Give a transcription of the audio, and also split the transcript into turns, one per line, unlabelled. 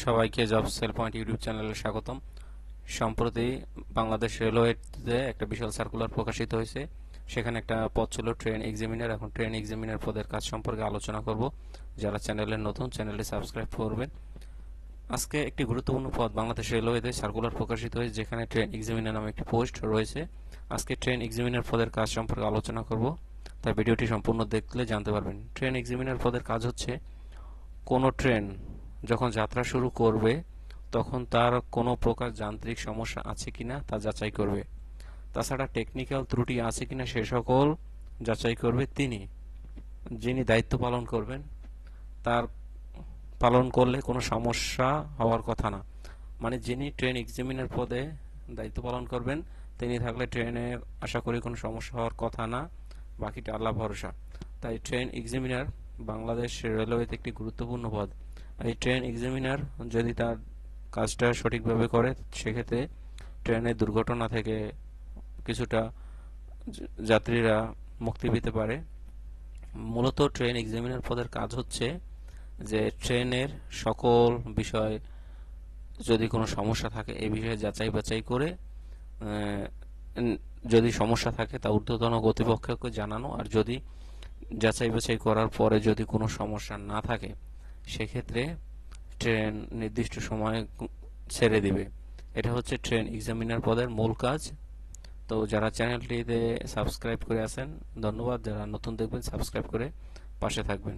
সবাইকে job sell point YouTube চ্যানেলে স্বাগতম। সম্প্রতি বাংলাদেশ রেলওয়েতে একটা বিশাল সার্কুলার প্রকাশিত হয়েছে। সেখানে একটা পদ ছিল ট্রেন এক্সামিনার। এখন ট্রেন এক্সামিনার পদের কাজ সম্পর্কে আলোচনা করব। যারা চ্যানেলে নতুন, চ্যানেলটি সাবস্ক্রাইব করবেন। আজকে একটি গুরুত্বপূর্ণ পদ বাংলাদেশ রেলওয়েতে সার্কুলার প্রকাশিত হয়েছে, যেখানে ট্রেন এক্সামিনার নামে একটি পোস্ট রয়েছে। আজকে ট্রেন এক্সামিনার পদের কাজ সম্পর্কে আলোচনা করব, তাই ভিডিওটি সম্পূর্ণ দেখলে জানতে পারবেন। ট্রেন এক্সামিনার পদের কাজ হচ্ছে কোনো ট্রেন যখন যাত্রা শুরু করবে তখন তার কোনো প্রকার যান্ত্রিক সমস্যা আছে কিনা তা যাচাই করবে। তাছাড়া টেকনিক্যাল ত্রুটি আছে কিনা সে সকল যাচাই করবে তিনি। যিনি দায়িত্ব পালন করবেন তার পালন করলে কোনো সমস্যা হওয়ার কথা না। মানে যিনি ট্রেন এক্সামিনার পদে দায়িত্ব পালন করবেন তিনি থাকলে ট্রেনের আশা করি কোনো সমস্যা হওয়ার কথা না, বাকিটা আল্লাহ ভরসা। তাই ট্রেন এক্সামিনার বাংলাদেশ রেলওয়েতে একটি গুরুত্বপূর্ণ পদ। এই ট্রেন এক্সামিনার যদি তার কাজটা সঠিকভাবে করে সেক্ষেত্রে ট্রেনের দুর্ঘটনা থেকে কিছুটা যাত্রীরা মুক্তি পেতে পারে। মূলত ট্রেন এক্সামিনার পদের কাজ হচ্ছে যে ট্রেনের সকল বিষয়, যদি কোনো সমস্যা থাকে এই বিষয়ে যাচাই বাছাই করে যদি সমস্যা থাকে তা ঊর্ধ্বতন কর্তৃপক্ষকে জানানো, আর যদি যাচাই বাছাই করার পরে যদি কোনো সমস্যা না থাকে সেক্ষেত্রে ট্রেন নির্দিষ্ট সময়ে ছেড়ে দিবে। এটা হচ্ছে ট্রেন এক্সামিনার পদের মূল কাজ। তো যারা চ্যানেলটিতে সাবস্ক্রাইব করে আছেন ধন্যবাদ, যারা নতুন দেখবেন সাবস্ক্রাইব করে পাশে থাকবেন।